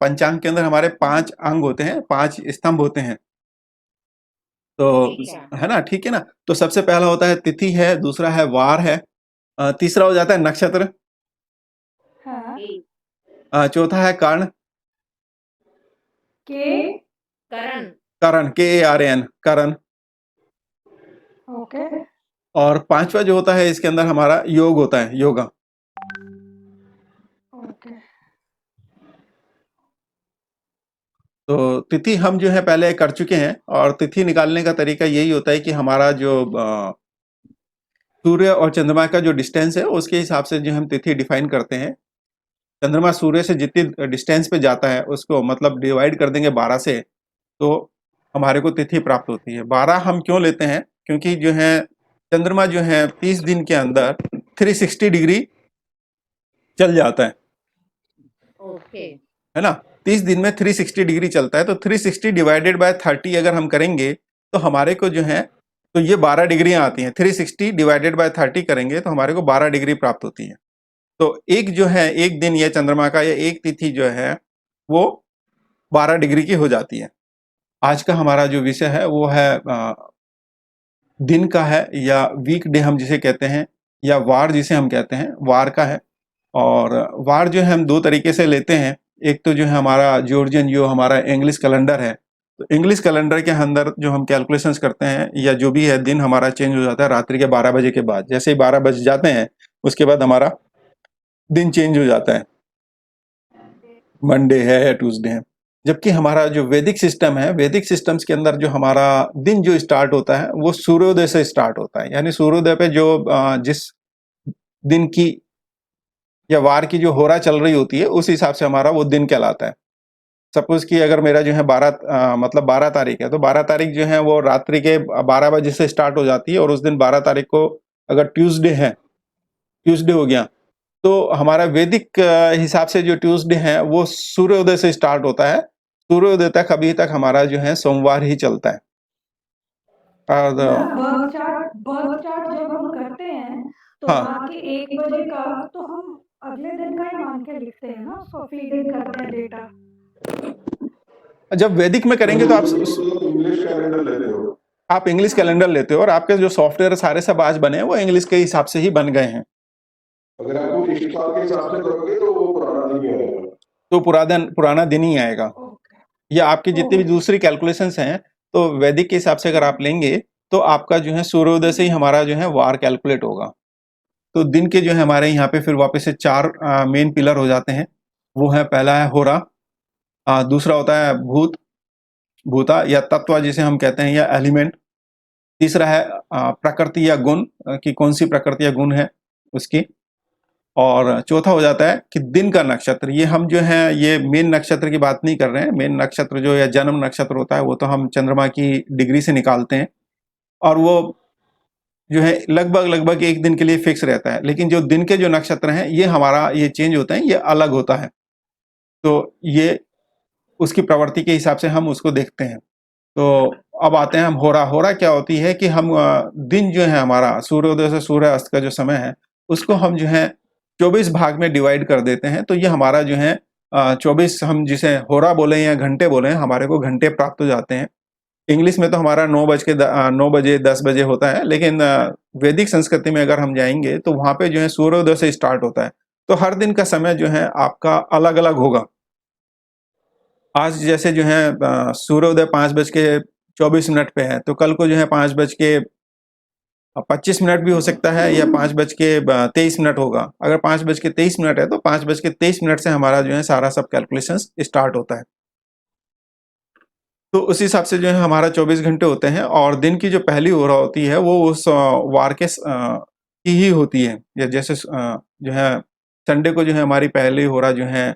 पंचांग के अंदर हमारे 5 अंग होते हैं, 5 स्तंभ होते हैं। तो अच्छा। है ना, ठीक है ना? तो सबसे पहला होता है तिथि है, दूसरा है वार है, तीसरा हो जाता है नक्षत्र, हाँ। ठीक। चौथा है कर्ण, के। करण। करण KARN करण, ओके। और पांचवा जो होता है इसके अंदर हमारा योग होता है, योगा। ओके। तो तिथि हम जो है पहले कर चुके हैं, और तिथि निकालने का तरीका यही होता है कि हमारा जो सूर्य और चंद्रमा का जो डिस्टेंस है उसके हिसाब से जो हम तिथि डिफाइन करते हैं। चंद्रमा सूर्य से जितनी डिस्टेंस पे जाता है उसको मतलब डिवाइड कर देंगे 12 से, तो हमारे को तिथि प्राप्त होती है। 12 हम क्यों लेते हैं? क्योंकि जो है चंद्रमा जो है 30 दिन के अंदर 360 डिग्री चल जाता ओके। है ना? 30 दिन में 360 डिग्री चलता है, तो 360 डिवाइडेड बाय 30 अगर हम करेंगे तो हमारे को जो है, तो ये 12 डिग्रियां आती हैं। 360 डिवाइडेड बाय 30 करेंगे तो हमारे को 12 डिग्री प्राप्त होती है। तो एक जो है एक दिन या चंद्रमा का या एक तिथि जो है वो 12 डिग्री की हो जाती है। आज का हमारा जो विषय है वो है दिन का है, या वीक डे हम जिसे कहते हैं, या वार जिसे हम कहते हैं, वार का है। और वार जो है हम दो तरीके से लेते हैं। एक तो जो है हमारा जॉर्जियन, जो हमारा इंग्लिश कैलेंडर है, तो इंग्लिश कैलेंडर के अंदर जो हम कैलकुलेशंस करते हैं या जो भी है, दिन हमारा चेंज हो जाता है रात्रि के 12 बजे के बाद। जैसे ही 12 बज जाते हैं उसके बाद हमारा दिन चेंज हो जाता है, मंडे है या ट्यूसडे है। जबकि हमारा जो वैदिक सिस्टम है, वैदिक सिस्टम्स के अंदर जो हमारा दिन जो स्टार्ट होता है वो सूर्योदय से स्टार्ट होता है। यानी सूर्योदय पे जो जिस दिन की या वार की जो होरा चल रही होती है उस हिसाब से हमारा वो दिन कहलाता है। सपोज कि अगर मेरा जो है 12 मतलब 12 तारीख है, तो 12 तारीख जो है वो रात्रि के 12 बजे से स्टार्ट हो जाती है, और उस दिन 12 तारीख को अगर ट्यूसडे है, ट्यूसडे हो गया, तो हमारा वैदिक हिसाब से जो ट्यूसडे है वो सूर्योदय से स्टार्ट होता है। सूर्योदय तक अभी तक हमारा जो है सोमवार ही चलता है। और बर्थ चार्ट जब हम करते हैं तो हाँ, वहाँ के 1 बजे का तो हम अगले दिन का ही मान के लिखते हैं ना, उसको फीड इन करते हैं डेटा। जब वैदिक में करेंगे तो इंग्लिश कैलेंडर लेते हो। आप इंग्लिश कैलेंडर लेते हो, और आपके जो सॉफ्टवेयर सारे सब आज बने हैं वो इंग्लिश के हिसाब से ही बन गए हैं। अगर आप वो इश्तिहार के हिसाब से करोगे तो वो पुराना दिन ही आएगा। तो पुराना दिन ही आएगा। या आपकी जितनी भी दूसरी कैलकुलेशंस हैं, तो वैदिक के हिसाब से अगर आप लेंगे तो आपका जो है सूर्योदय से ही हमारा जो है वार कैलकुलेट होगा। तो दिन के जो है हमारे यहाँ पे फिर वापस से 4 मेन पिलर हो जाते हैं। वो है, पहला है होरा, दूसरा होता है भूत, भूता या तत्व जिसे हम कहते हैं, या एलिमेंट। तीसरा है प्रकृति या गुण, कि कौन सी प्रकृति या गुण है उसकी। और चौथा हो जाता है कि दिन का नक्षत्र। ये हम जो है ये मेन नक्षत्र की बात नहीं कर रहे हैं। मेन नक्षत्र जो या जन्म नक्षत्र होता है वो तो हम चंद्रमा की डिग्री से निकालते हैं, और वो जो है लगभग लगभग एक दिन के लिए फिक्स रहता है। लेकिन जो दिन के जो नक्षत्र हैं ये हमारा ये चेंज होते हैं, ये अलग होता है। तो ये उसकी प्रवृत्ति के हिसाब से हम उसको देखते हैं। तो अब आते हैं हम होरा। होरा क्या होती है कि हम दिन जो है हमारा सूर्योदय से सूर्यास्त का जो समय है उसको हम जो है 24 भाग में डिवाइड कर देते हैं। तो ये हमारा जो है 24, हम जिसे होरा बोले या घंटे बोले, हमारे को घंटे प्राप्त हो जाते हैं। इंग्लिश में तो हमारा 9 बजे 10 बजे होता है, लेकिन वैदिक संस्कृति में अगर हम जाएंगे तो वहां पे जो है सूर्योदय से स्टार्ट होता है। तो हर दिन का समय जो है आपका अलग अलग होगा। आज जैसे जो है सूर्योदय 5:24 पे है, तो कल को जो है 5:25 भी हो सकता है, या 5:23 होगा। अगर 5:23 है तो 5:23 से हमारा जो है सारा सब कैलकुलेशन स्टार्ट होता है। तो उस हिसाब से जो है हमारा 24 घंटे होते हैं, और दिन की जो पहली ओरा होती है वो उस वार के की ही होती है। या जैसे जो है संडे को जो है हमारी पहली ओरा जो है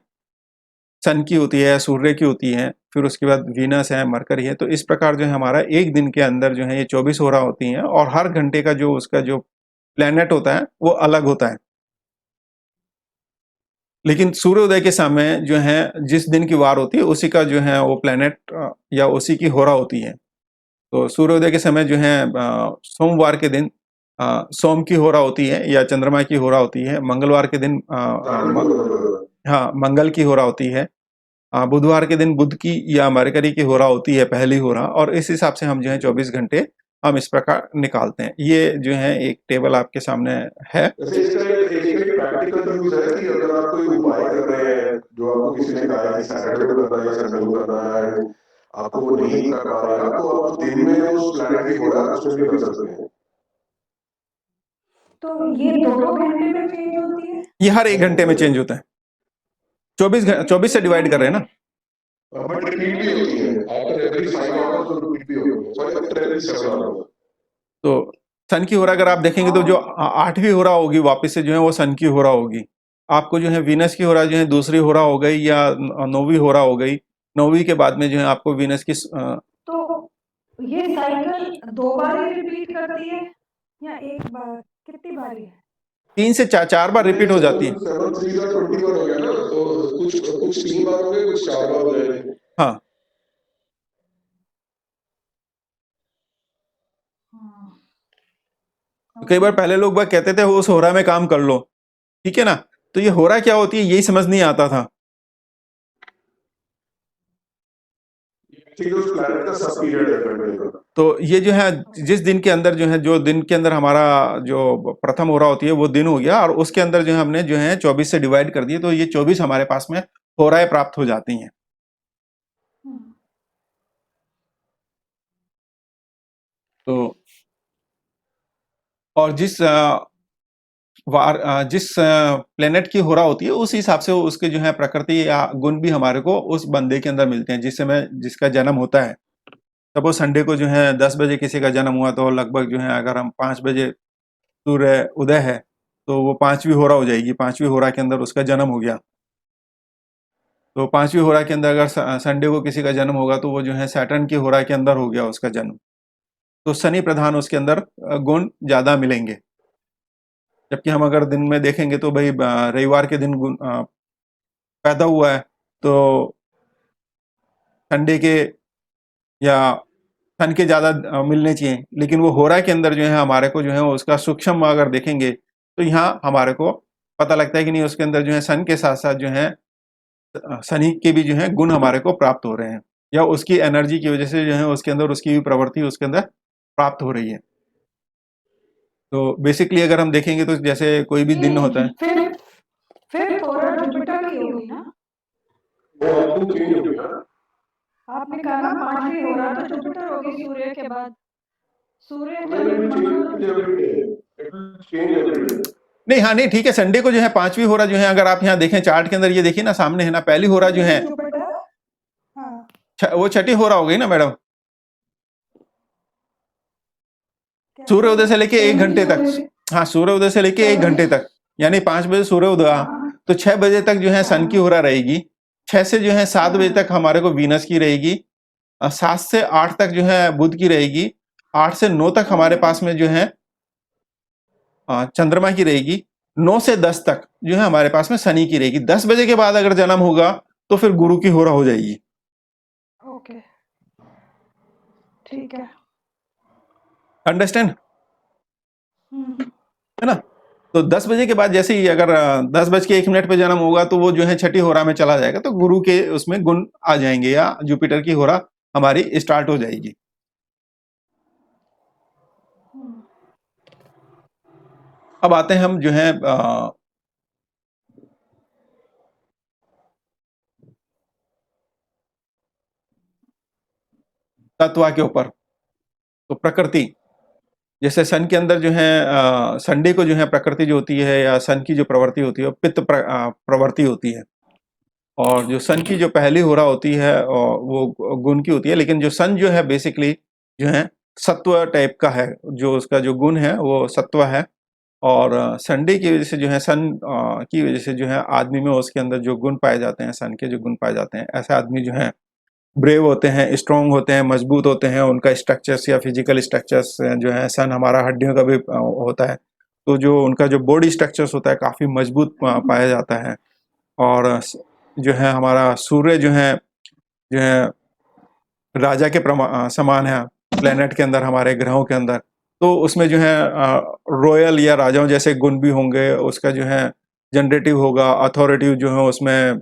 सन की होती है, सूर्य की होती है, फिर उसके बाद वीनस है, मरकरी है। तो इस प्रकार जो है हमारा एक दिन के अंदर जो है ये 24 ओरा होती हैं, और हर घंटे का जो उसका जो प्लेनेट होता है वो अलग होता है। लेकिन सूर्योदय के समय जो है जिस दिन की वार होती है उसी का जो है वो प्लेनेट या उसी की होरा होती है। तो सूर्योदय के समय जो है सोमवार के दिन सोम की होरा होती है या चंद्रमा की होरा होती है। मंगलवार के दिन हाँ, मंगल की होरा होती है। बुधवार के दिन बुध की या मरकरी की होरा होती है पहली होरा, और इस हिसाब से हम जो है 24 घंटे हम इस प्रकार निकालते हैं। ये जो है एक टेबल आपके सामने है। वैसे इसका प्रैक्टिकल यूज है कि अगर आप कोई उपाय कर रहे हैं जो आपको किसी ने कहा है कि सैटरडे को करना है या संडे को करना है, आपको वो नहीं कर पा रहे हैं, तो आप दिन में उस प्लैनेट की होरा उसमें भी कर सकते हैं। तो ये 2-2 घंटे में चेंज होती है? ये हर 1 घंटे में चेंज होता है। 24 से डिवाइड कर रहे हैं ना। बट रिपीट भी होती है आफ्टर एवरी 5 आवर्स, तो रिपीट भी होती है, सॉरी आफ्टर एवरी 7 आवर्स। तो सन की होरा अगर आप देखेंगे तो जो 8वीं होरा होगी वापस से जो है वो सन की होरा होगी। आपको जो है वीनस की होरा जो है दूसरी होरा हो गई या 9वीं होरा हो गई। 9वीं के बाद में जो है आपको वीनस की तो ये साइकिल 2 बार ही रिपीट करती है या 1 बार? कितनी बारी है? 3 से 4 बार रिपीट हो जाती है। 7 3 का 21 हो गया ना, तो कुछ 3 बार हो गए, कुछ 4 बार हो जाएंगे। हाँ, हाँ। कई बार पहले लोग बात कहते थे उस होरा में काम कर लो, ठीक है ना। तो ये होरा क्या होती है यही समझ नहीं आता था। ठीक है, उस प्लैनेट का सब पीरियड है घंटे का। तो ये जो है जिस दिन के अंदर जो है जो दिन के अंदर हमारा जो प्रथम होरा होती है वो दिन हो गया, और उसके अंदर जो है हमने जो है 24 से डिवाइड कर दिए, तो ये 24 हमारे पास में होराएं प्राप्त हो जाती हैं। तो और जिस प्लेनेट की होरा होती है उस हिसाब से उसके जो है प्रकृति या गुण भी हमारे को उस बंदे के अंदर मिलते हैं जिस समय जिसका जन्म होता है। सपोज संडे को जो है 10 बजे किसी का जन्म हुआ, तो लगभग जो है अगर हम 5 बजे सूर्य उदय है तो वो 5वीं होरा हो जाएगी। 5वीं होरा के अंदर उसका जन्म हो गया। तो 5वीं होरा के अंदर अगर संडे को किसी का जन्म होगा तो वो जो है सैटर्न की होरा के अंदर हो गया उसका जन्म। तो शनि प्रधान उसके अंदर गुण ज्यादा मिलेंगे। जबकि हम अगर दिन में देखेंगे तो भाई रविवार के दिन पैदा हुआ है तो संडे के या सन के ज्यादा मिलने चाहिए, लेकिन वो होरा के अंदर जो है हमारे को जो है उसका सूक्ष्म अगर देखेंगे तो यहाँ हमारे को पता लगता है कि नहीं उसके अंदर जो है सन के साथ साथ जो है शनि के भी जो है गुण हमारे को प्राप्त हो रहे हैं, या उसकी एनर्जी की वजह से जो है उसके अंदर उसकी भी प्रवृत्ति उसके अंदर प्राप्त हो रही है। तो बेसिकली अगर हम देखेंगे तो जैसे कोई भी दिन होता है। फिर होरा जुपिटर की होगी ना? वो आपको चेंज हो गया। आपने कहा ना 5वीं होरा तो जुपिटर होगी सूर्य के बाद। सूर्य नहीं, हाँ नहीं ठीक है, संडे को जो है 5वीं होरा जो है अगर आप यहाँ देखें चार्ट के अंदर ये देखिए ना सामने है ना, पहली होरा जो है वो छठी होरा हो गई ना मैडम। सूर्योदय से लेके 1 घंटे तक, हाँ सूर्योदय से लेके 1 घंटे तक, यानी 5 बजे सूर्योदय तो 6 बजे तक जो है सन की होरा रहेगी। 6 से जो है 7 बजे तक हमारे को वीनस की रहेगी। 7 से 8 तक जो है बुध की रहेगी। 8 से 9 तक हमारे पास में जो है चंद्रमा की रहेगी। 9 से 10 तक जो है हमारे पास में शनि की रहेगी। 10 बजे के बाद अगर जन्म होगा तो फिर गुरु की होरा हो जाएगी। ओके, ठीक है, अंडरस्टैंड है ना। तो 10 बजे के बाद जैसे ही अगर 10:01 पे जन्म होगा तो वो जो है छठी होरा में चला जाएगा, तो गुरु के उसमें गुण आ जाएंगे या जुपिटर की होरा हमारी स्टार्ट हो जाएगी। अब आते हैं हम जो है तत्व के ऊपर। तो प्रकृति जैसे सन के अंदर जो है संडे को जो है प्रकृति जो होती है या सन की जो प्रवृत्ति होती है वो पित्त प्रवृत्ति होती है, और जो सन की जो पहली होरा होती है वो गुण की होती है। लेकिन जो सन जो है बेसिकली जो है सत्व टाइप का है, जो उसका जो गुण है वो सत्व है। और संडे की वजह से जो है सन की वजह से जो है आदमी में उसके अंदर जो गुण पाए जाते हैं, सन के जो गुण पाए जाते हैं, ऐसे आदमी जो है ब्रेव होते हैं, स्ट्रॉन्ग होते हैं, मजबूत होते हैं। उनका स्ट्रक्चर्स या फिजिकल स्ट्रक्चर्स जो है, सन हमारा हड्डियों का भी होता है, तो जो उनका जो बॉडी स्ट्रक्चर्स होता है काफ़ी मजबूत पाया जाता है। और जो है हमारा सूर्य जो है राजा के समान है प्लेनेट के अंदर, हमारे ग्रहों के अंदर। तो उसमें जो है रॉयल या राजाओं जैसे गुण भी होंगे। उसका जो है जनरेटिव होगा, अथॉरिटिव जो है उसमें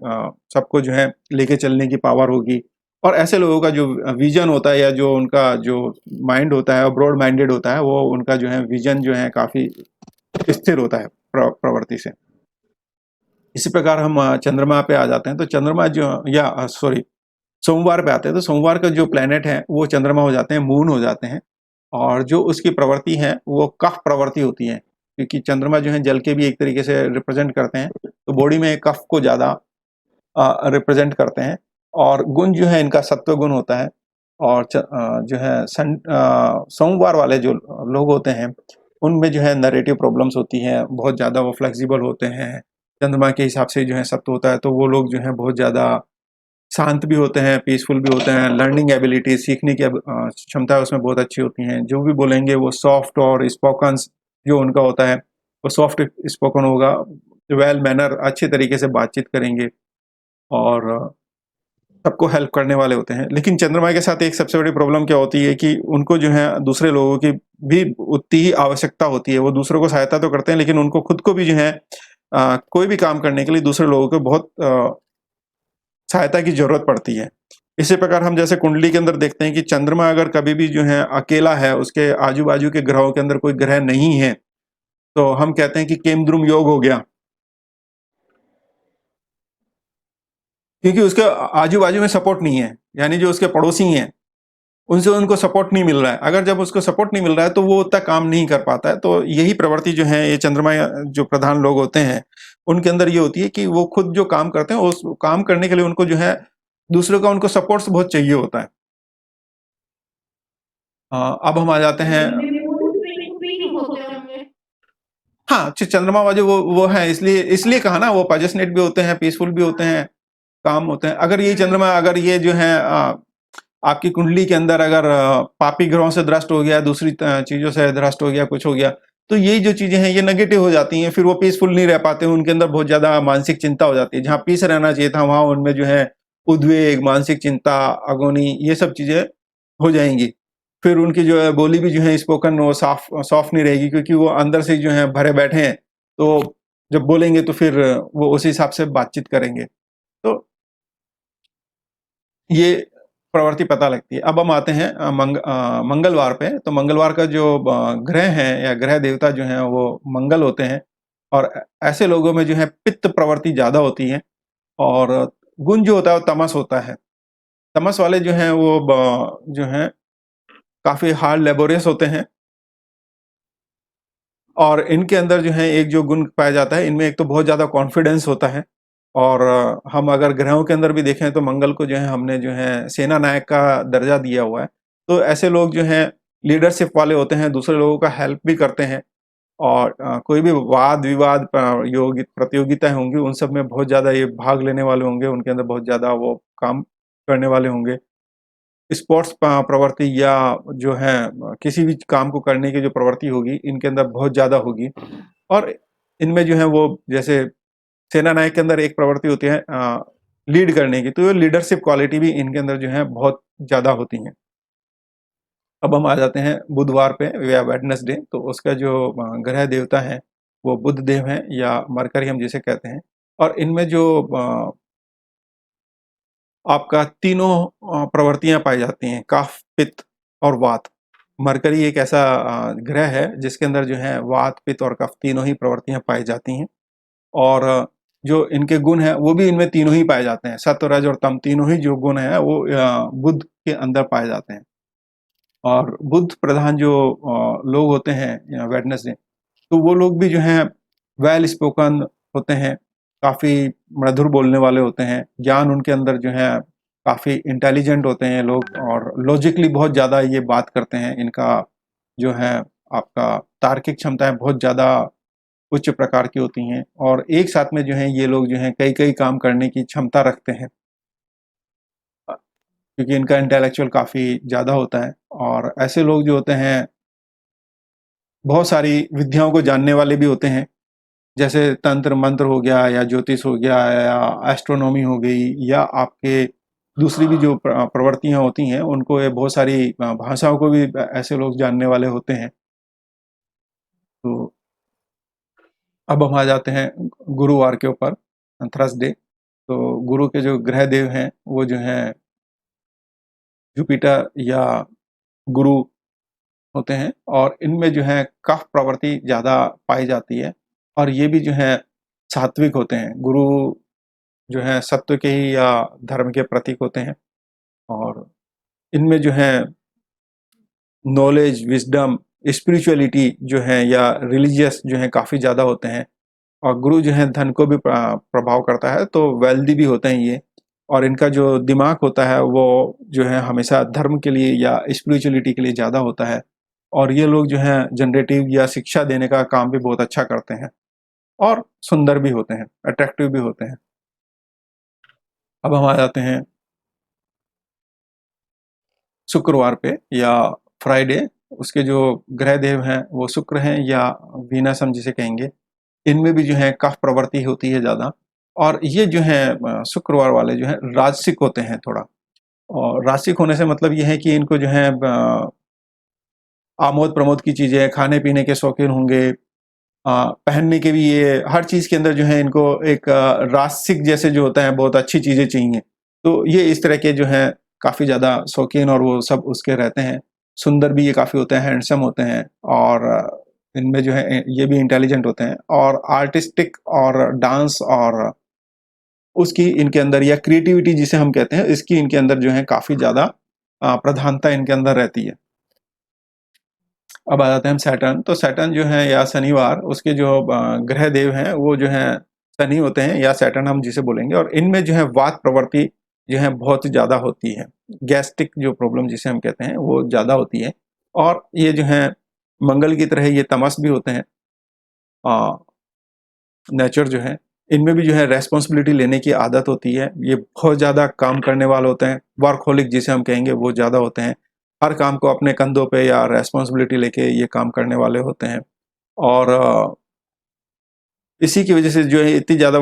सबको जो है लेके चलने की पावर होगी। और ऐसे लोगों का जो विजन होता है या जो उनका जो माइंड होता है, ब्रॉड माइंडेड होता है, वो उनका जो है विजन जो है काफ़ी स्थिर होता है प्रवृत्ति से। इसी प्रकार हम चंद्रमा पे आ जाते हैं, तो चंद्रमा जो या सॉरी सोमवार पे आते हैं, तो सोमवार का जो प्लेनेट है वो चंद्रमा हो जाते हैं, मून हो जाते हैं। और जो उसकी प्रवृत्ति है वो कफ प्रवृत्ति होती है, क्योंकि चंद्रमा जो है जल के भी एक तरीके से रिप्रेजेंट करते हैं, तो बॉडी में कफ को ज़्यादा रिप्रेजेंट करते हैं। और गुण जो है इनका सत्व गुण होता है। और जो है सोमवार वाले जो लोग होते हैं उनमें जो है नरेटिव प्रॉब्लम्स होती हैं, बहुत ज़्यादा वो फ्लेक्सिबल होते हैं, चंद्रमा के हिसाब से जो है सत्व होता है, तो वो लोग जो है बहुत ज़्यादा शांत भी होते हैं, पीसफुल भी होते हैं, लर्निंग एबिलिटी सीखने की क्षमता उसमें बहुत अच्छी होती हैं। जो भी बोलेंगे वो सॉफ्ट और स्पोकन जो उनका होता है वो सॉफ्ट स्पोकन होगा, वेल मैनर अच्छे तरीके से बातचीत करेंगे और सबको हेल्प करने वाले होते हैं। लेकिन चंद्रमा के साथ एक सबसे बड़ी प्रॉब्लम क्या होती है कि उनको जो है दूसरे लोगों की भी उतनी ही आवश्यकता होती है। वो दूसरों को सहायता तो करते हैं, लेकिन उनको खुद को भी जो है कोई भी काम करने के लिए दूसरे लोगों को बहुत सहायता की जरूरत पड़ती है। इसी प्रकार हम जैसे कुंडली के अंदर देखते हैं कि चंद्रमा अगर कभी भी जो है अकेला है, उसके आजू बाजू के ग्रहों के अंदर कोई ग्रह नहीं है, तो हम कहते हैं कि केमद्रुम योग हो गया, क्योंकि उसके आजू बाजू में सपोर्ट नहीं है, यानी जो उसके पड़ोसी हैं उनसे उनको सपोर्ट नहीं मिल रहा है। अगर जब उसको सपोर्ट नहीं मिल रहा है तो वो उतना काम नहीं कर पाता है। तो यही प्रवृत्ति जो है ये चंद्रमा जो प्रधान लोग होते हैं उनके अंदर ये होती है कि वो खुद जो काम करते हैं उस काम करने के लिए उनको जो है दूसरों का उनको सपोर्ट बहुत चाहिए होता है। अब हम आ जाते हैं। वीक होते होंगे। हाँ, चंद्रमा वाले वो है, इसलिए कहा ना, वो पैशनेट भी होते हैं, पीसफुल भी होते हैं, काम होते हैं। अगर ये चंद्रमा अगर ये जो है आपकी कुंडली के अंदर अगर पापी ग्रहों से दृष्ट हो गया, दूसरी चीजों से दृष्ट हो गया, कुछ हो गया, तो यही जो चीजें हैं ये नेगेटिव हो जाती हैं। फिर वो पीसफुल नहीं रह पाते, उनके अंदर बहुत ज्यादा मानसिक चिंता हो जाती है। जहाँ पीस रहना चाहिए था वहां उनमें जो है उद्वेग, मानसिक चिंता, अगोनी, ये सब चीजें हो जाएंगी। फिर उनकी जो है बोली भी जो है स्पोकन वो सॉफ्ट नहीं रहेगी, क्योंकि वो अंदर से जो है भरे बैठे हैं। तो जब बोलेंगे तो फिर वो उसी हिसाब से बातचीत करेंगे। तो ये प्रवृत्ति पता लगती है। अब हम आते हैं मंगलवार पे। तो मंगलवार का जो ग्रह है या ग्रह देवता जो है वो मंगल होते हैं। और ऐसे लोगों में जो है पित्त प्रवृत्ति ज्यादा होती है। और गुण जो होता है वो तमस होता है। तमस वाले जो हैं वो जो है काफी हार्ड लेबोरियस होते हैं। और इनके अंदर जो है एक जो गुण पाया जाता है, इनमें एक तो बहुत ज्यादा कॉन्फिडेंस होता है। और हम अगर ग्रहों के अंदर भी देखें तो मंगल को जो है हमने जो है सेना नायक का दर्जा दिया हुआ है। तो ऐसे लोग जो हैं लीडरशिप वाले होते हैं, दूसरे लोगों का हेल्प भी करते हैं। और कोई भी वाद विवाद प्रतियोगिताएं होंगी उन सब में बहुत ज्यादा ये भाग लेने वाले होंगे, उनके अंदर बहुत ज्यादा वो काम करने वाले होंगे। स्पोर्ट्स प्रवृत्ति या जो है किसी भी काम को करने की जो प्रवृत्ति होगी इनके अंदर बहुत ज्यादा होगी। और इनमें जो है वो जैसे सेना नायक के अंदर एक प्रवृत्ति होती है लीड करने की, तो ये लीडरशिप क्वालिटी भी इनके अंदर जो है बहुत ज्यादा होती है। अब हम आ जाते हैं बुधवार पे या वेडनेसडे। तो उसका जो ग्रह देवता है वो बुध देव है या मरकरी हम जिसे कहते हैं। और इनमें जो आपका तीनों प्रवृत्तियां पाई जाती हैं, कफ, पित्त और वात। मरकरी एक ऐसा ग्रह है जिसके अंदर जो है वात, पित्त और कफ तीनों ही प्रवृत्तियां पाई जाती हैं। और जो इनके गुण हैं वो भी इनमें तीनों ही पाए जाते हैं, सत्व, रज और तम तीनों ही जो गुण है वो बुध के अंदर पाए जाते हैं। और बुध प्रधान जो लोग होते हैं वेडनेसडे, तो वो लोग भी जो हैं वेल स्पोकन होते हैं, काफ़ी मधुर बोलने वाले होते हैं, ज्ञान उनके अंदर जो है काफ़ी इंटेलिजेंट होते हैं लोग, और लॉजिकली बहुत ज़्यादा ये बात करते हैं। इनका जो है आपका तार्किक क्षमताएं बहुत ज़्यादा उच्च प्रकार की होती हैं। और एक साथ में जो है ये लोग जो हैं कई कई काम करने की क्षमता रखते हैं, क्योंकि इनका इंटेलेक्चुअल काफ़ी ज़्यादा होता है। और ऐसे लोग जो होते हैं बहुत सारी विद्याओं को जानने वाले भी होते हैं, जैसे तंत्र मंत्र हो गया या ज्योतिष हो गया या एस्ट्रोनॉमी हो गई, या आपके दूसरी भी जो प्रवृत्तियां होती हैं उनको, ये बहुत सारी भाषाओं को भी ऐसे लोग जानने वाले होते हैं। तो अब हम आ जाते हैं गुरुवार के ऊपर, थर्सडे। तो गुरु के जो ग्रह देव हैं वो जो हैं जुपिटर या गुरु होते हैं, और इनमें जो है कफ प्रवृत्ति ज़्यादा पाई जाती है, और ये भी जो है सात्विक होते हैं। गुरु जो है सत्व के ही या धर्म के प्रतीक होते हैं, और इनमें जो है नॉलेज, विजडम, स्पिरिचुअलिटी जो है या रिलीजियस जो है काफ़ी ज़्यादा होते हैं। और गुरु जो है धन को भी प्रभाव करता है, तो वेल्दी भी होते हैं ये। और इनका जो दिमाग होता है वो जो है हमेशा धर्म के लिए या स्पिरिचुअलिटी के लिए ज़्यादा होता है। और ये लोग जो हैं जनरेटिव या शिक्षा देने का काम भी बहुत अच्छा करते हैं, और सुंदर भी होते हैं, अट्रैक्टिव भी होते हैं। अब हम आ जाते हैं शुक्रवार पे या फ्राइडे। उसके जो ग्रह देव हैं वो शुक्र हैं या वीनस हम जिसे कहेंगे। इनमें भी जो है कफ प्रवृत्ति होती है ज़्यादा, और ये जो है शुक्रवार वाले जो हैं राजसिक होते हैं थोड़ा। और राजसिक होने से मतलब ये है कि इनको जो है आमोद प्रमोद की चीज़ें, खाने पीने के शौकीन होंगे, पहनने के भी, ये हर चीज़ के अंदर जो है इनको एक राजसिक जैसे जो होता है बहुत अच्छी चीज़ें चाहिए। तो ये इस तरह के जो हैं काफ़ी ज़्यादा शौकीन और वो सब उसके रहते हैं। सुंदर भी ये काफ़ी होते हैं, हैंडसम होते हैं, और इनमें जो है ये भी इंटेलिजेंट होते हैं, और आर्टिस्टिक और डांस और उसकी इनके अंदर, या क्रिएटिविटी जिसे हम कहते हैं, इसकी इनके अंदर जो है काफ़ी ज़्यादा प्रधानता इनके अंदर रहती है। अब आ जाते हैं हम सैटर्न। तो सैटर्न जो है या शनिवार, उसके जो ग्रह देव हैं वो जो है शनि होते हैं या सैटर्न हम जिसे बोलेंगे। और इनमें जो है वात प्रवृत्ति जो है बहुत ज़्यादा होती है। गैस्ट्रिक जो प्रॉब्लम जिसे हम कहते हैं वो ज़्यादा होती है। और ये जो है मंगल की तरह ये तमस भी होते हैं। नेचर जो है इनमें भी जो है रेस्पॉन्सिबिलिटी लेने की आदत होती है। ये बहुत ज़्यादा काम करने वाले होते हैं, वर्कहोलिक जिसे हम कहेंगे वो ज़्यादा होते हैं। हर काम को अपने कंधों पे या रेस्पॉन्सिबिलिटी लेके ये काम करने वाले होते हैं। और इसी की वजह से जो है इतनी ज़्यादा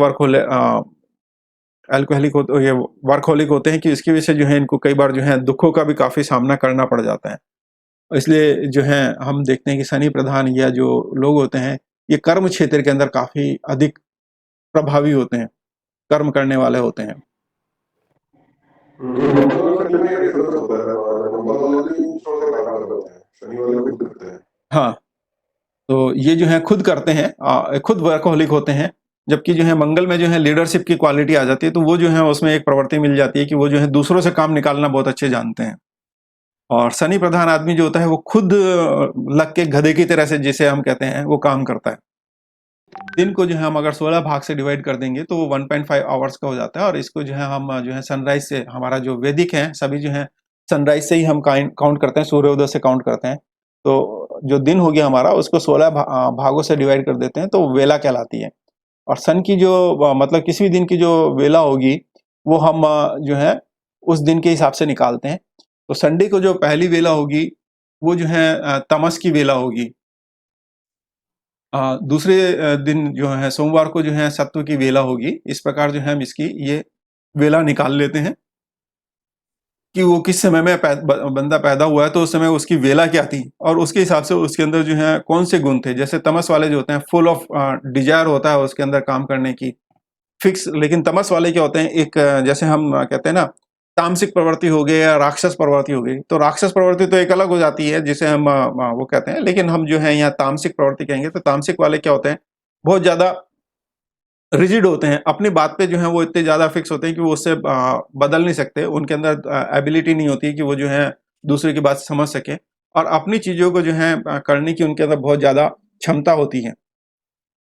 अल्कोहलिक होते, ये वर्कहोलिक होते हैं कि इसकी वजह से जो है इनको कई बार जो है दुखों का भी काफ़ी सामना करना पड़ जाता है। इसलिए जो है हम देखते हैं कि शनि प्रधान या जो लोग होते हैं ये कर्म क्षेत्र के अंदर काफ़ी अधिक प्रभावी होते हैं, कर्म करने वाले होते हैं। मंगल और शनि में डिफरेंस होता है, और मंगल वाले तो दूसरों से काम करवाते हैं, शनि वाले खुद करते हैं। हाँ, तो ये जो है खुद करते हैं, खुद वर्कहोलिक होते हैं। जबकि जो है मंगल में जो है लीडरशिप की क्वालिटी आ जाती है, तो वो जो है उसमें एक प्रवृत्ति मिल जाती है कि वो जो है दूसरों से काम निकालना बहुत अच्छे जानते हैं। और शनि प्रधान आदमी जो होता है वो खुद लग के गधे की तरह से, जिसे हम कहते हैं, वो काम करता है। दिन को जो है हम अगर 16 भाग से डिवाइड कर देंगे तो वो 1.5 आवर्स का हो जाता है। और इसको जो है हम जो है सनराइज से, हमारा जो वैदिक है सभी जो है सनराइज से ही हम काउंट करते हैं, सूर्योदय से काउंट करते हैं। तो जो दिन हो गया हमारा उसको 16 भागों से डिवाइड कर देते हैं, तो वेला कहलाती है। और सन की जो मतलब किसी भी दिन की जो वेला होगी वो हम जो है उस दिन के हिसाब से निकालते हैं। तो संडे को जो पहली वेला होगी वो जो है तमस की वेला होगी। दूसरे दिन जो है सोमवार को जो है सत्व की वेला होगी। इस प्रकार जो है हम इसकी ये वेला निकाल लेते हैं कि वो किस समय में बंदा पैदा हुआ है, तो उस समय उसकी वेला क्या थी, और उसके हिसाब से उसके अंदर जो है कौन से गुण थे। जैसे तमस वाले जो होते हैं फुल ऑफ डिजायर होता है उसके अंदर काम करने की, फिक्स। लेकिन तमस वाले क्या होते हैं, एक जैसे हम कहते हैं ना, तामसिक प्रवृत्ति हो गई या राक्षस प्रवृत्ति हो गई। तो राक्षस प्रवृत्ति तो एक अलग हो जाती है जिसे हम वो कहते हैं, लेकिन हम जो है यहाँ तामसिक प्रवृत्ति कहेंगे। तो तामसिक वाले क्या होते हैं, बहुत ज्यादा रिजिड होते हैं, अपनी बात पे जो है वो इतने ज्यादा फिक्स होते हैं कि वो उससे बदल नहीं सकते। उनके अंदर एबिलिटी नहीं होती कि वो जो है दूसरे की बात समझ सके, और अपनी चीजों को जो है करने की उनके अंदर बहुत ज्यादा क्षमता होती है।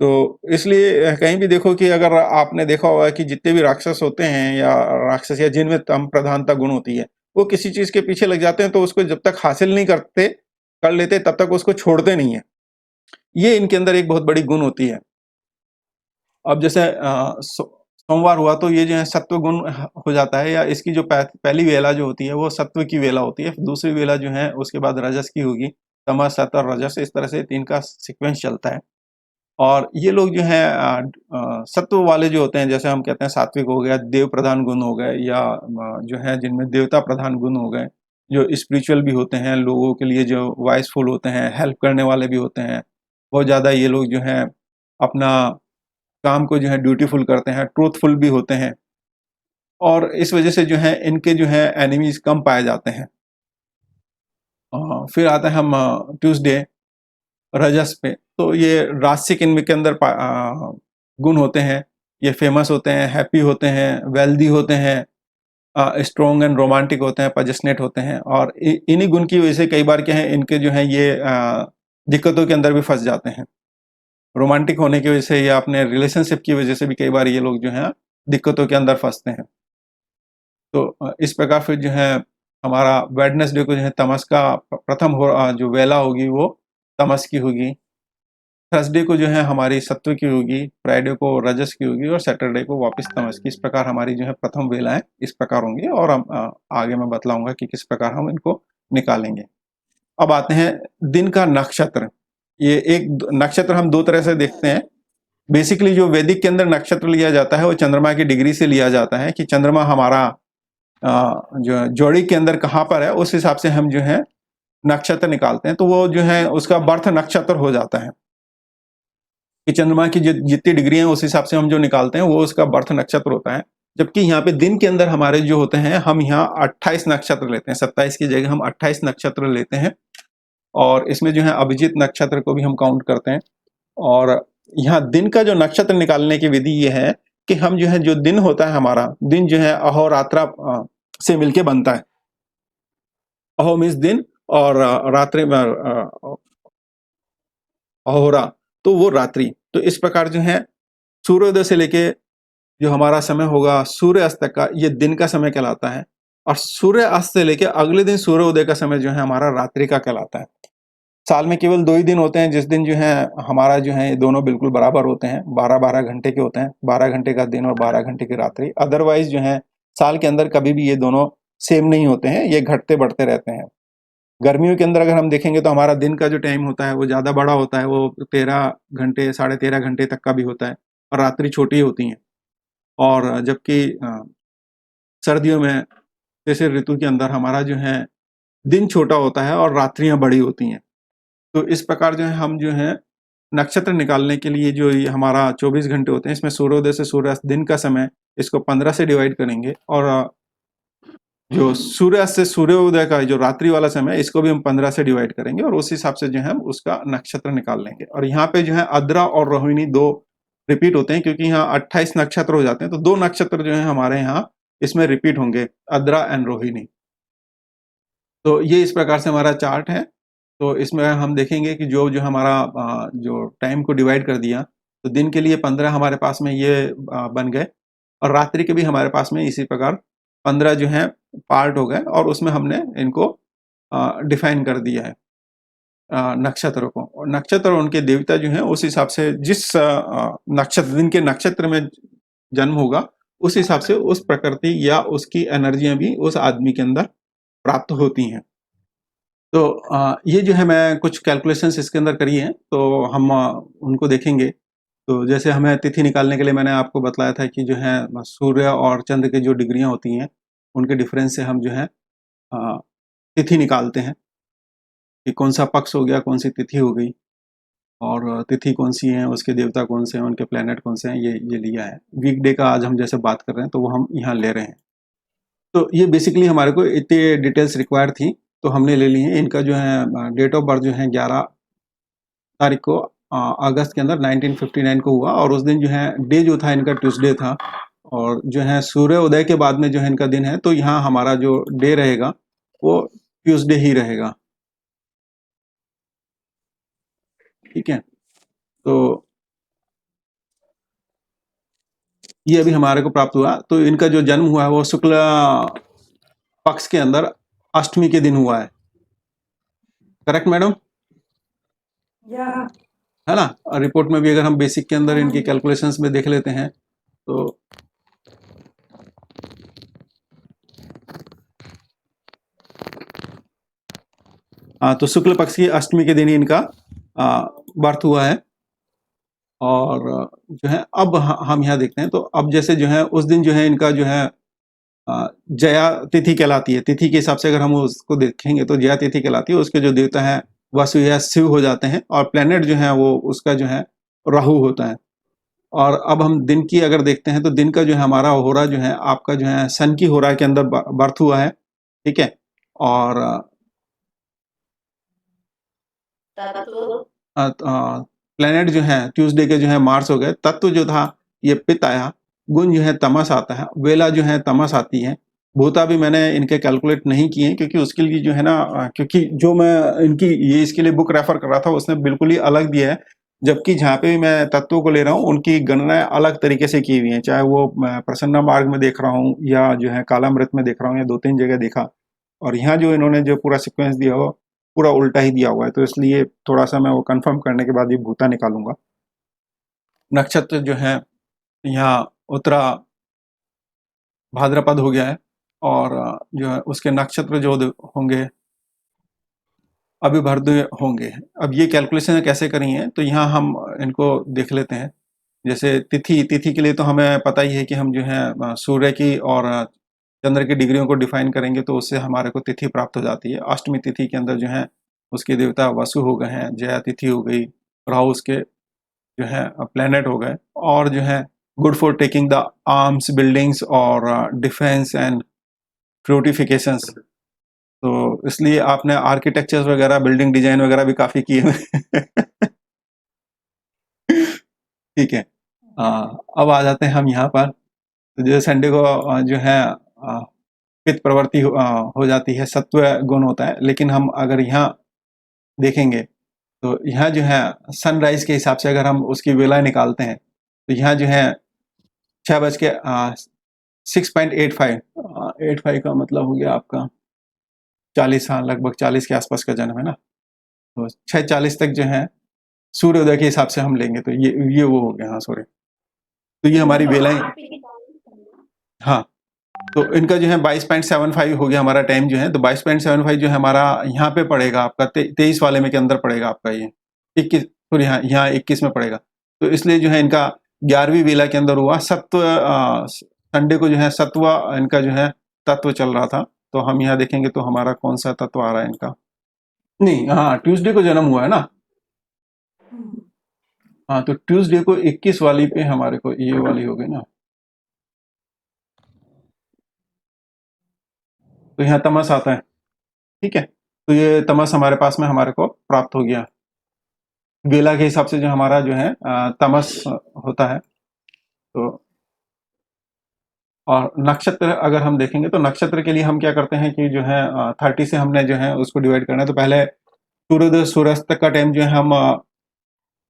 तो इसलिए कहीं भी देखो कि अगर आपने देखा होगा कि जितने भी राक्षस होते हैं या राक्षस या जिनमें तम प्रधानता गुण होती है, वो किसी चीज के पीछे लग जाते हैं, तो उसको जब तक हासिल नहीं कर लेते तब तक उसको छोड़ते नहीं है। ये इनके अंदर एक बहुत बड़ी गुण होती है। अब जैसे सोमवार हुआ तो ये जो है सत्व गुण हो जाता है, या इसकी जो पहली वेला जो होती है वो सत्व की वेला होती है। दूसरी वेला जो है उसके बाद रजस की होगी, तमस, सत्व और रजस, इस तरह से 3 का सीक्वेंस चलता है। और ये लोग जो है सत्व वाले जो होते हैं, जैसे हम कहते हैं सात्विक हो गया, देव प्रधान गुण हो गए, या जो है जिनमें देवता प्रधान गुण हो गए, जो स्पिरिचुअल भी होते हैं, लोगों के लिए जो वाइसफुल होते हैं, हेल्प करने वाले भी होते हैं। बहुत ज़्यादा ये लोग जो हैं अपना काम को जो है ड्यूटीफुल करते हैं, ट्रूथफुल भी होते हैं, और इस वजह से जो है इनके जो है एनिमीज कम पाए जाते हैं। फिर आता है हम ट्यूसडे रजस पे। तो ये राजसिक इनके अंदर गुण होते हैं, ये फेमस होते हैं, हैप्पी होते हैं, वेल्दी होते हैं, स्ट्रॉन्ग एंड रोमांटिक होते हैं, पजेशनेट होते हैं, और इन्हीं गुण की वजह से कई बार क्या है इनके जो है ये दिक्कतों के अंदर भी फंस जाते हैं। रोमांटिक होने की वजह से या अपने रिलेशनशिप की वजह से भी कई बार ये लोग जो है दिक्कतों के अंदर फंसते हैं। तो इस प्रकार फिर जो है हमारा वेडनेसडे को जो है तमस का प्रथम जो वेला होगी वो तमस की होगी, थर्सडे को जो है हमारी सत्व की होगी, फ्राइडे को रजस की होगी, और सैटरडे को वापस तमस की। इस प्रकार हमारी जो है प्रथम वेलाएं इस प्रकार होंगी, और हम आगे मैं बतलाऊंगा कि किस प्रकार हम इनको निकालेंगे। अब आते हैं दिन का नक्षत्र। ये एक नक्षत्र हम दो तरह से देखते हैं। बेसिकली जो वैदिक के अंदर नक्षत्र लिया जाता है वो चंद्रमा की डिग्री से लिया जाता है कि चंद्रमा हमारा जो जोड़ी के अंदर कहाँ पर है, उस हिसाब से हम जो है नक्षत्र निकालते हैं। तो वो जो है उसका बर्थ नक्षत्र हो जाता है कि चंद्रमा की जितनी डिग्री है उस हिसाब से हम जो निकालते हैं वो उसका बर्थ नक्षत्र होता है। जबकि यहाँ पे दिन के अंदर हमारे जो होते हैं, हम यहाँ 28 नक्षत्र लेते हैं, 27 की जगह हम 28 नक्षत्र लेते हैं, और इसमें जो है अभिजीत नक्षत्र को भी हम काउंट करते हैं। और यहाँ दिन का जो नक्षत्र निकालने की विधि ये है कि हम जो है जो दिन होता है हमारा, दिन जो है अहोरात्रा से मिलके बनता है। अहो मीन्स दिन और रात्रि अहोरा तो वो रात्रि। तो इस प्रकार जो है सूर्योदय से लेके जो हमारा समय होगा सूर्य अस्त तक का, ये दिन का समय कहलाता है, और सूर्य अस्त से लेके अगले दिन सूर्योदय का समय जो है हमारा रात्रि का कहलाता है। साल में केवल 2 ही दिन होते हैं जिस दिन जो है हमारा जो है ये दोनों बिल्कुल बराबर होते हैं, 12-12 घंटे के होते हैं, 12 घंटे का दिन और 12 घंटे की रात्रि। अदरवाइज जो है साल के अंदर कभी भी ये दोनों सेम नहीं होते हैं, ये घटते बढ़ते रहते हैं। गर्मियों के अंदर अगर हम देखेंगे तो हमारा दिन का जो टाइम होता है वो ज़्यादा बड़ा होता है, वो 13 घंटे 13.5 घंटे तक का भी होता है, और रात्रि छोटी होती हैं। और जबकि सर्दियों में जैसे ऋतु के अंदर हमारा जो है दिन छोटा होता है और रात्रियां बड़ी होती हैं। तो इस प्रकार जो है हम जो है नक्षत्र निकालने के लिए जो ये हमारा 24 घंटे होते हैं, इसमें सूर्योदय से सूर्यास्त दिन का समय इसको 15 से डिवाइड करेंगे, और जो सूर्यास्त से सूर्योदय का जो रात्रि वाला समय है इसको भी हम 15 से डिवाइड करेंगे, और उस हिसाब से जो है हम उसका नक्षत्र निकाल लेंगे। और यहाँ पे जो है आद्रा और रोहिणी 2 रिपीट होते हैं, क्योंकि यहाँ 28 नक्षत्र हो जाते हैं, तो 2 नक्षत्र जो है हमारे यहाँ इसमें रिपीट होंगे, आद्रा एंड रोहिणी। तो ये इस प्रकार से हमारा चार्ट है। तो इसमें हम देखेंगे कि जो हमारा जो टाइम को डिवाइड कर दिया, तो दिन के लिए 15 हमारे पास में ये बन गए, और रात्रि के भी हमारे पास में इसी प्रकार 15 जो है पार्ट हो गए, और उसमें हमने इनको डिफाइन कर दिया है नक्षत्र को। और नक्षत्र और उनके देवता जो हैं उस हिसाब से जिस नक्षत्र दिन के नक्षत्र में जन्म होगा उस हिसाब से उस प्रकृति या उसकी एनर्जियां भी उस आदमी के अंदर प्राप्त होती हैं। तो ये जो है मैं कुछ कैलकुलेशंस इसके अंदर करी हैं, तो हम उनको देखेंगे। तो जैसे हमें तिथि निकालने के लिए मैंने आपको बतलाया था कि जो है सूर्य और चंद्र की जो डिग्रियां होती हैं उनके डिफरेंस से हम जो है तिथि निकालते हैं कि कौन सा पक्ष हो गया, कौन सी तिथि हो गई, और तिथि कौन सी है, उसके देवता कौन से हैं, उनके प्लैनेट कौन से हैं, ये लिया है। वीकडे का आज हम जैसे बात कर रहे हैं तो वो हम यहाँ ले रहे हैं। तो ये बेसिकली हमारे को इतनी डिटेल्स रिक्वायर थी तो हमने ले ली है। इनका जो है डेट ऑफ बर्थ जो है 11 तारीख को अगस्त के अंदर 1959 को हुआ, और उस दिन जो है डे जो था इनका ट्यूसडे था, और जो है सूर्य उदय के बाद में जो है इनका दिन है, तो यहाँ हमारा जो डे रहेगा वो ट्यूसडे ही रहेगा। ठीक है, तो ये अभी हमारे को प्राप्त हुआ। तो इनका जो जन्म हुआ है वो शुक्ल पक्ष के अंदर अष्टमी के दिन हुआ है। Correct madam? या है ना? रिपोर्ट में भी अगर हम बेसिक के अंदर इनकी कैलकुलेशंस में देख लेते हैं तो तो शुक्ल पक्ष की अष्टमी के दिन ही इनका बर्थ हुआ है। और जो है अब हम यहाँ देखते हैं, तो अब जैसे जो है उस दिन जो है इनका जो है जया तिथि कहलाती है। तिथि के हिसाब से अगर हम उसको देखेंगे तो जया तिथि कहलाती है। उसके जो देवता है वसु या शिव हो जाते हैं, और प्लेनेट जो है वो उसका जो है राहु होता है। और अब हम दिन की अगर देखते हैं तो दिन का जो है हमारा होरा जो है आपका जो है सन की होरा के अंदर बर्थ हुआ है, ठीक है। और प्लेनेट जो है ट्यूसडे के जो है मार्स हो गए, तत्व जो था ये पित्त आया, गुण जो है तमस आता है, वेला जो है तमस आती है, भूता भी मैंने इनके कैलकुलेट नहीं किए क्योंकि उसके लिए जो है ना क्योंकि जो मैं इनकी ये इसके लिए बुक रेफर कर रहा था उसने बिल्कुल ही अलग दिया है, जबकि जहाँ पे भी मैं तत्वों को ले रहा हूँ उनकी गणनाएं अलग तरीके से की हुई हैं, चाहे वो मैं प्रसन्ना मार्ग में देख रहा हूँ या जो है कालामृत में देख रहा हूँ या 2-3 जगह देखा, और यहाँ जो इन्होंने जो पूरा सीक्वेंस दिया हो पूरा उल्टा ही दिया हुआ है, तो इसलिए थोड़ा सा मैं वो कंफर्म करने के बाद ये भूता निकालूंगा। नक्षत्र जो है यहाँ उत्तरा भाद्रपद हो गया है, और जो है उसके नक्षत्र जो होंगे अभिभर्द होंगे। अब ये कैलकुलेशन कैसे करी है तो यहाँ हम इनको देख लेते हैं। जैसे तिथि के लिए तो हमें पता ही है कि हम जो है सूर्य की और चंद्र की डिग्रियों को डिफाइन करेंगे तो उससे हमारे को तिथि प्राप्त हो जाती है। अष्टमी तिथि के अंदर जो है उसके देवता वसु हो गए हैं, जया तिथि हो गई, राहु उसके जो है प्लेनेट हो गए, और जो है good for taking the arms buildings और डिफेंस एंड फ्रूटिफिकेशंस। तो इसलिए आपने आर्किटेक्चर्स वगैरह बिल्डिंग डिजाइन वगैरह भी काफी किए हुए ठीक है। अब आ जाते हैं हम यहाँ पर, तो जो संडे को जो है पित्त प्रवृत्ति हो जाती है, सत्व गुण होता है, लेकिन हम अगर यहाँ देखेंगे तो यहाँ जो है सनराइज के हिसाब से अगर हम उसकी वेला निकालते हैं तो यहाँ जो है 6:85 का मतलब हो गया आपका 40, हाँ लगभग 40 के आसपास का जन्म है ना, तो 6:40 तक जो है सूर्योदय के हिसाब से हम लेंगे तो ये वो हो गया, हाँ सॉरी, तो ये हमारी वेलाएं, हाँ तो इनका जो है 22.75 हो गया हमारा टाइम जो है, तो 22.75 जो है हमारा यहाँ पे पड़ेगा आपका 23 वाले में के अंदर पड़ेगा आपका ये 21, सॉरी यहाँ 21 में पड़ेगा, तो इसलिए जो है इनका 11वीं वेला के अंदर हुआ सत्व। संडे को जो है सत्व इनका जो है तत्व चल रहा था, तो हम यहाँ देखेंगे तो हमारा कौन सा तत्व आ रहा है इनका, नहीं हाँ ट्यूसडे को जन्म हुआ है ना, हाँ तो ट्यूसडे को 21 वाली पे हमारे को ये वाली हो गई ना, तो यहाँ तमस आता है, ठीक है, तो ये तमस हमारे पास में हमारे को प्राप्त हो गया। वेला के हिसाब से जो हमारा जो है तमस होता है। तो और नक्षत्र अगर हम देखेंगे तो नक्षत्र के लिए हम क्या करते हैं कि जो है 30 से हमने जो है उसको डिवाइड करना है, तो पहले सूर्योदय सूर्यास्त का टाइम जो है हम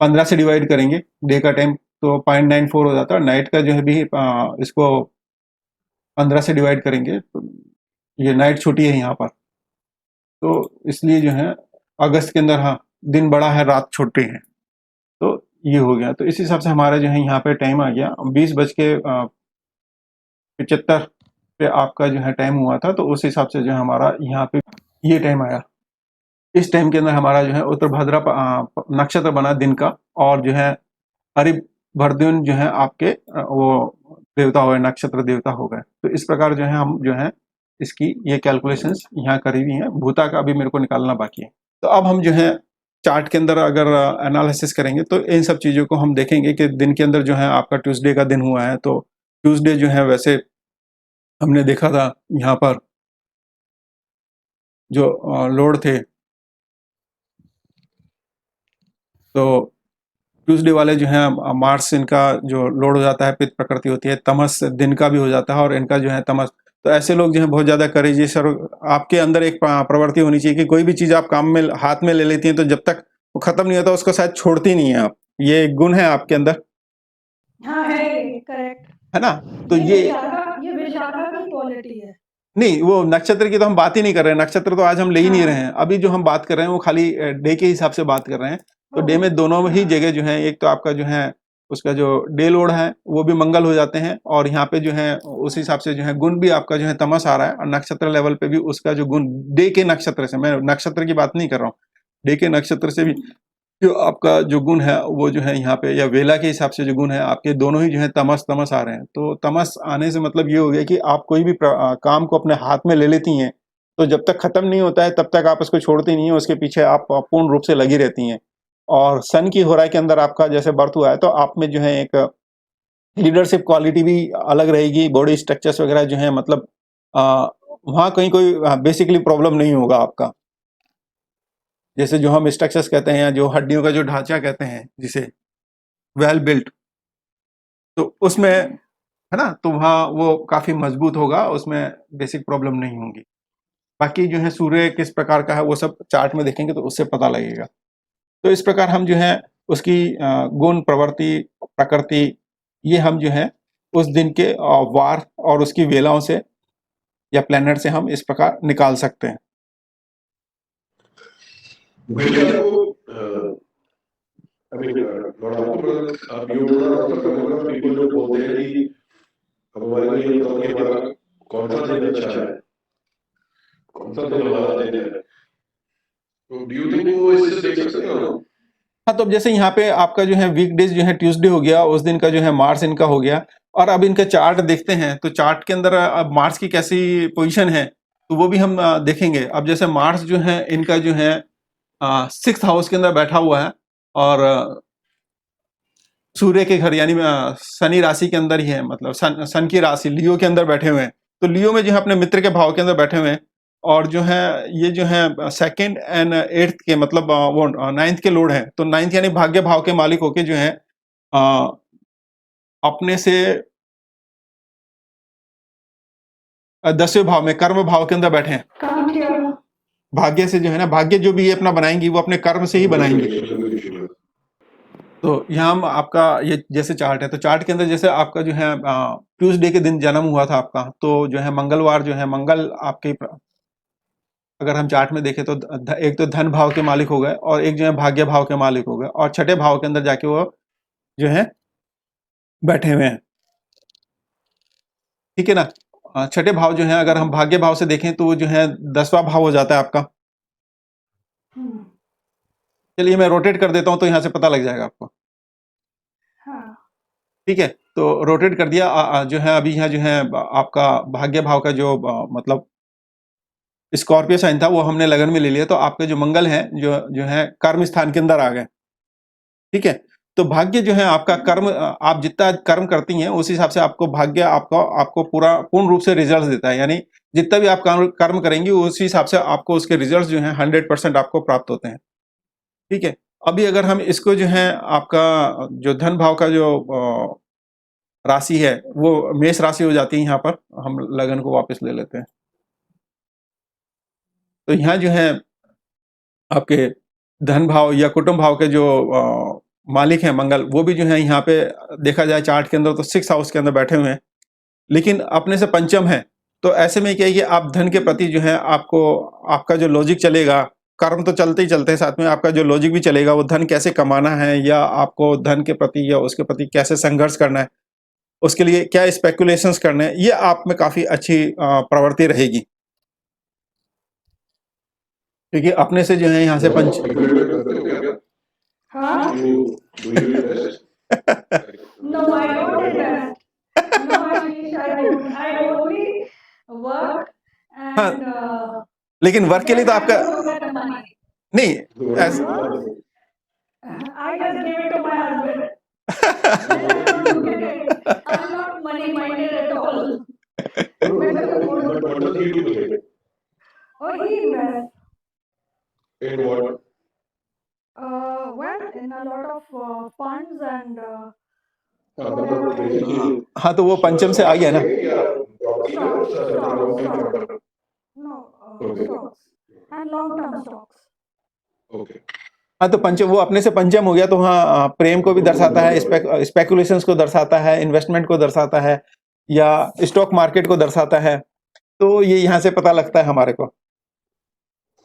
15 से डिवाइड करेंगे, डे का टाइम तो 0.94 हो जाता है, नाइट का जो है भी इसको 15 से डिवाइड करेंगे, तो ये नाइट छोटी है यहाँ पर, तो इसलिए जो है अगस्त के अंदर हाँ दिन बड़ा है रात छोटी है, तो ये हो गया, तो इस हिसाब से हमारा जो है यहाँ पे टाइम आ गया 20:75 पे आपका जो है टाइम हुआ था, तो उस हिसाब से जो है हमारा यहाँ पे ये टाइम आया। इस टाइम के अंदर हमारा जो है उत्तर भाद्रा नक्षत्र बना दिन का, और जो है हरिभर्द्युन जो है आपके वो देवता हो गए, नक्षत्र देवता हो गए, तो इस प्रकार जो है हम जो है इसकी ये कैलकुलेशंस यहाँ करी हुई हैं। भूता का अभी मेरे को निकालना बाकी है। तो अब हम जो है चार्ट के अंदर अगर एनालिसिस करेंगे तो इन सब चीज़ों को हम देखेंगे कि दिन के अंदर जो है आपका ट्यूसडे का दिन हुआ है, तो ट्यूसडे जो है वैसे हमने देखा था यहाँ पर जो लॉर्ड थे, तो ट्यूसडे वाले जो है मार्स इनका जो लॉर्ड हो जाता है, पित्त प्रकृति होती है, तमस दिन का भी हो जाता है, और इनका जो है तमस, तो ऐसे लोग जो है बहुत ज़्यादा करेजियस, और आपके अंदर एक प्रवृत्ति होनी चाहिए कि कोई भी चीज़ आप काम में हाथ में ले लेती हैं तो जब तक वो खत्म नहीं होता उसको शायद छोड़ती नहीं है आप, ये एक गुण है आपके अंदर, हाँ है करेक्ट है ना, तो ये विशाखा की क्वालिटी है। नहीं वो नक्षत्र की तो हम बात ही नहीं कर रहे हैं, नक्षत्र तो आज हम ले ही नहीं रहे हैं, अभी जो हम बात कर रहे हैं वो खाली डे के हिसाब से बात कर रहे हैं। तो डे में दोनों ही जगह जो है, एक तो आपका जो है उसका जो डे लोड है वो भी मंगल हो जाते हैं, और यहाँ पे जो है उस हिसाब से जो है गुण भी आपका जो है तमस आ रहा है, और नक्षत्र लेवल पे भी उसका जो गुण डे के नक्षत्र से, मैं नक्षत्र की बात नहीं कर रहा हूँ, डे के नक्षत्र से भी जो आपका जो गुण है वो जो है यहाँ पे, या वेला के हिसाब से जो गुण है आपके दोनों ही जो है तमस तमस आ रहे हैं। तो तमस आने से मतलब ये हो गया कि आप कोई भी काम को अपने हाथ में ले लेती हैं तो जब तक खत्म नहीं होता है तब तक आप उसको छोड़ती नहीं है, उसके पीछे आप पूर्ण रूप से लगी रहती हैं। और सन की होराई के अंदर आपका जैसे बर्थ हुआ है, तो आप में जो है एक लीडरशिप क्वालिटी भी अलग रहेगी, बॉडी स्ट्रक्चर्स वगैरह जो है मतलब वहाँ कहीं कोई बेसिकली प्रॉब्लम नहीं होगा आपका। जैसे जो हम स्ट्रक्चर्स कहते हैं, जो हड्डियों का जो ढांचा कहते हैं जिसे वेल बिल्ट, तो उसमें है ना, तो वहाँ वो काफ़ी मजबूत होगा, उसमें बेसिक प्रॉब्लम नहीं होंगी। बाकी जो है सूर्य किस प्रकार का है वो सब चार्ट में देखेंगे तो उससे पता लगेगा। तो इस प्रकार हम जो है उसकी गुण, प्रवृत्ति, प्रकृति, ये हम जो है उस दिन के वार और उसकी वेलाओं से या प्लैनेट से हम इस प्रकार निकाल सकते हैं। भैया आपको I mean, not आपको आप you would not also come across people जो बोलते हैं कि अब हमारे को ये बताओ कि हमारा कौन सा दिन अच्छा है, कौन सा दिन हमारा दिन है, तो do you think वो इससे देख सकते हो? हाँ, तो अब जैसे यहाँ पे आपका जो है वीकडेज जो है ट्यूसडे हो गया, उस दिन का जो है मार्स इनका हो गया, और अब इनका चार्ट देखते हैं तो चार्ट के अंदर अब मार्स की कैसी पोजीशन है तो वो भी हम देखेंगे। अब जैसे मार्स जो है इनका जो है 6th हाउस के अंदर बैठा हुआ है और सूर्य के घर यानी शनि राशि के अंदर ही है, मतलब सन की राशि लियो के अंदर बैठे हुए हैं। तो लियो में जो है अपने मित्र के भाव के अंदर बैठे हुए हैं, और जो है ये जो है 2nd एंड 8th के मतलब वो 9th के लोड हैं। तो 9th यानी भाग्य भाव के मालिक होके जो है अपने से 10वें भाव में कर्म भाव के अंदर बैठे हैं। काम किया भाग्य से जो है ना, भाग्य जो भी ये अपना बनाएंगी वो अपने कर्म से ही बनाएंगे। तो यहाँ हम आपका ये जैसे चार्ट है, तो चार्ट के अंदर जैसे आपका जो है ट्यूसडे के दिन जन्म हुआ था आपका, तो जो है मंगलवार जो है मंगल आपके, अगर हम चार्ट में देखें तो एक तो धन भाव के मालिक हो गए और एक जो है भाग्य भाव के मालिक हो गए, और छठे भाव के अंदर जाके वो जो है बैठे हुए हैं। ठीक है ना। छठे भाव जो है अगर हम भाग्य भाव से देखें तो वो जो है 10वां भाव हो जाता है आपका। चलिए मैं रोटेट कर देता हूं तो यहाँ से पता लग जाएगा आपको। हाँ ठीक है, तो रोटेट कर दिया। जो है अभी यहाँ जो है आपका भाग्य भाव का जो मतलब स्कॉर्पियो साइन था वो हमने लगन में ले लिया, तो आपके जो मंगल है जो है कर्म स्थान के अंदर आ गए। ठीक है, तो भाग्य जो है आपका कर्म, आप जितना कर्म करती हैं उस हिसाब से आपको भाग्य आपको पूर्ण रूप से रिजल्ट देता है। यानी जितना भी आप कर्म करेंगे उस हिसाब से आपको उसके रिजल्ट जो है 100% आपको प्राप्त होते हैं। ठीक है, अभी अगर हम इसको जो है आपका जो धन भाव का जो राशि है वो मेष राशि हो जाती है, यहाँ पर हम लगन को वापस ले लेते हैं। तो यहाँ जो है आपके धन भाव या कुटुंब भाव के जो मालिक हैं मंगल, वो भी जो है यहाँ पे देखा जाए चार्ट के अंदर तो 6th हाउस के अंदर बैठे हुए हैं, लेकिन अपने से पंचम है। तो ऐसे में क्या है कि आप धन के प्रति जो है आपका जो लॉजिक चलेगा, कर्म तो चलते ही चलते हैं, साथ में आपका जो लॉजिक भी चलेगा, वो धन कैसे कमाना है या आपको धन के प्रति या उसके प्रति कैसे संघर्ष करना है, उसके लिए क्या स्पेकुलेशंस करने हैं, ये आप में काफी अच्छी प्रवृत्ति रहेगी। क्योंकि अपने से जो है यहाँ से पंच Calculate करते हो क्या? हाँ Do you invest? No, I don't invest. No, Ashish, I don't. I only work हाँ, and लेकिन वर्क के लिए तो then I आपका don't get the money. नहीं I just give it to my husband. Then I don't look at it. I'm not money minded at all. But what does he do with it? Oh, he invests. In what? Well, in a lot of funds and हाँ, मतलब basically हाँ, तो वो पंचम से आ गया ना। stocks. No, Okay. stocks and long-term stocks. Okay. हाँ, तो पंचम वो अपने से पंचम हो गया, तो हाँ प्रेम को भी दर्शाता है, स्पेकुलेशंस को दर्शाता है, इन्वेस्टमेंट को दर्शाता है, या स्टॉक मार्केट को दर्शाता है। तो ये यहाँ से पता लगता है हमारे को।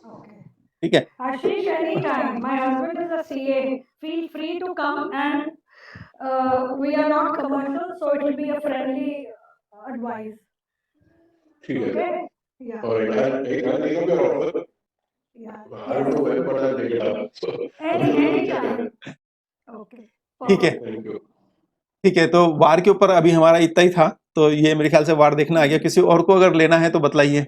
Okay. ठीक है, Ashish, anytime. My husband is a CA. Feel free to come and we are not commercial, so it will be a friendly advice. ठीक है। Okay? Yeah. All right. I'll take up your offer. Yeah. I don't know when, but I'll take it up. So, Anytime. Okay. ठीक है, thank you. ठीक है। तो वार के ऊपर अभी हमारा इतना ही था, तो ये मेरे ख्याल से वार देखना आ गया। किसी और को अगर लेना है तो बतलाइए।